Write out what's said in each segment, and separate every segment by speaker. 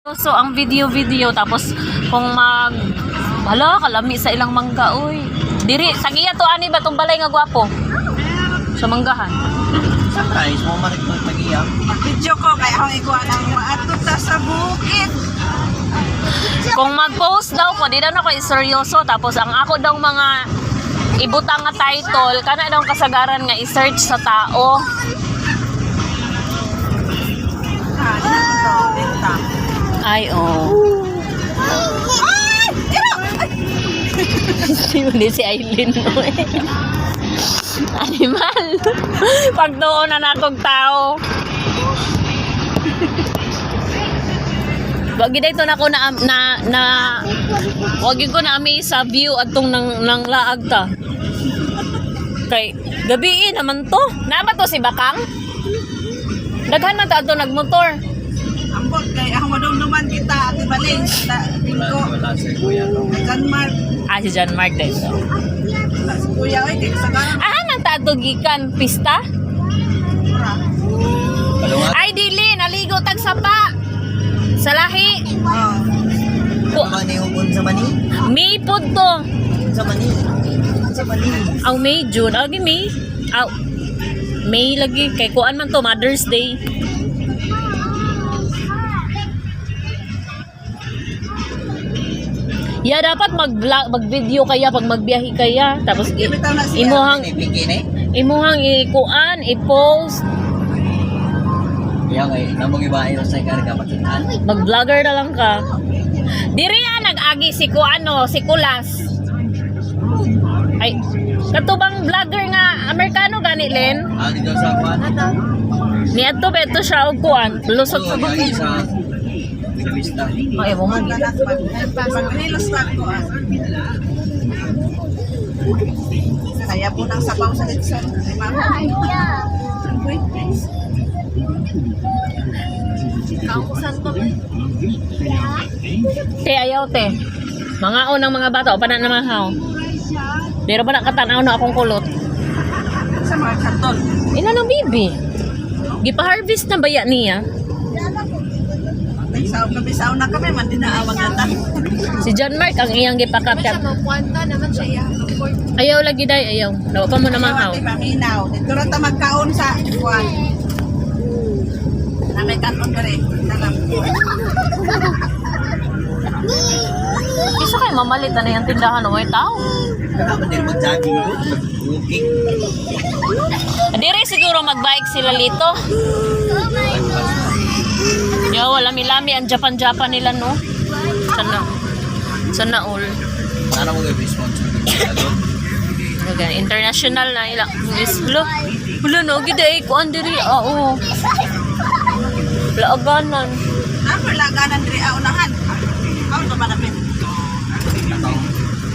Speaker 1: So ang video tapos kung hala kalami sa ilang mangga oy. Diri sagiya to ani ba tong balay nga gwapo. Sa manggahan.
Speaker 2: Sometimes mo marik mo tagiya.
Speaker 3: Video ko kay ako ikuha ng maato ta sa bukid.
Speaker 1: Kung mag-post daw ko, di daw na ko seryoso tapos ang ako daw mga ibutang nga title kana daw kasagaran nga i-search sa tao.
Speaker 3: Benta.
Speaker 1: Ay si Aileen no eh. Animal. Pag doon na nakong tao. Wag gid ito na ko na wag ko na ami sa view atong nang laag ta. Kay gabi naman to. Na ba to si Bakang? Daghan man ta ato nagmotor.
Speaker 3: Ambot kay ako madumduman kita ati baleng ta tingko.
Speaker 2: Wala sa kuya.
Speaker 3: Kan Mark.
Speaker 1: Si John Mark din. So.
Speaker 3: Kuya oy kay sagaran.
Speaker 1: Man ta ato gikan pista?
Speaker 2: Palungat.
Speaker 1: Ay dili naligo tag sapa. Sa lahi.
Speaker 3: Oh.
Speaker 2: Mani ubon sa mani.
Speaker 1: May pod to.
Speaker 2: Sa mani. Sa mani.
Speaker 1: Aw May June. Aw di May. Aw May lagi kay kuan man to Mother's Day. Ya dapat mag-video kaya pag magbiyahe kaya tapos imuhang
Speaker 2: Bikini.
Speaker 1: imuhang ikuan i-post
Speaker 2: Kaya kay namong ibahay sa karga makitaan.
Speaker 1: mag-vlogger na lang ka. Diri nag-agi si kuano si Kulas. Ay katubang vlogger nga Amerikano gani Len.
Speaker 2: Dito sa kuan.
Speaker 1: Ni adto beto siya og kuan lusot sa bukid.
Speaker 2: Sa Vista.
Speaker 1: Ay mo man.
Speaker 3: Pagnilos na ko. Kaya po nang sabaw sa litson.
Speaker 1: Te ayaw te. Mga unang mga bata o pa na namahaw. Pero ba nakatanaw na akong kulot?
Speaker 3: Sa mga karton.
Speaker 1: Ina ng bibi. Gipa-harvest na baya niya.
Speaker 3: Kabisaw na kami man dinaawag nata.
Speaker 1: Si John Mark ang iyang gipakapyat.
Speaker 3: Kwanta naman siya.
Speaker 1: Ayaw lagi day, ayaw. Daw pa mo namahaw.
Speaker 3: Di ba minaw? Dito ra ta magkaon sa kuan. Na may kanon dere. Dalam.
Speaker 1: Isa kay mamalit na yung tindahan o may tao.
Speaker 2: Dapat din mag-jogging ko. Walking.
Speaker 1: Diri siguro mag-bike sila lito. Yo, lami-lami ang Japan nila no. Sana all.
Speaker 2: Sana mo i-sponsor.
Speaker 1: Okay, international na ila. Hello. Hello no, gid ay ko andiri. Oo. Laaganan.
Speaker 3: Ako laganan diri unahan. Ako to manapit.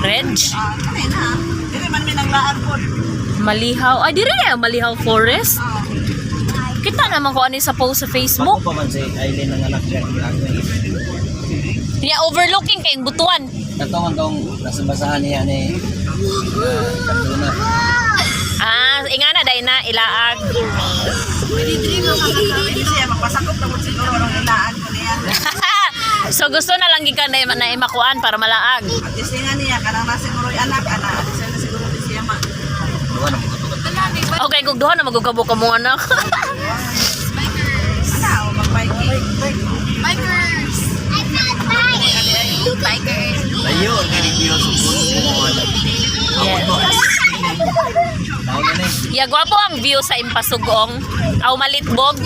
Speaker 1: Reg.
Speaker 3: Kani na. Diri man mi naglaan pod.
Speaker 1: Malihaw. Ay diri Malihaw Forest. Kita naman ko ani sa post sa Facebook.
Speaker 2: Ako pa man si Aileen ng anak niya.
Speaker 1: Niya overlooking kay butuan.
Speaker 2: Katong nasa basahan niya ni Kanduna.
Speaker 1: Ingana day na ilaag.
Speaker 3: Hindi siya magpasakop na mo siguro ng ilaan ko niya.
Speaker 1: So gusto na lang gikan na imakuan para malaag.
Speaker 3: At isingan niya kanang nasiguro anak ana. At isa na siguro di siya ma.
Speaker 2: Duwa na magkatukat.
Speaker 1: Okay, kung duha na magugabo ka mo anak.
Speaker 3: Ana o mag-biking.
Speaker 4: Bikers! I'm not buying! Bikers!
Speaker 2: Layo, ganit sa buwan. Ako mo. Tawag yan eh.
Speaker 1: Ya gwapo ang view sa Impasugong. Aw malitbog.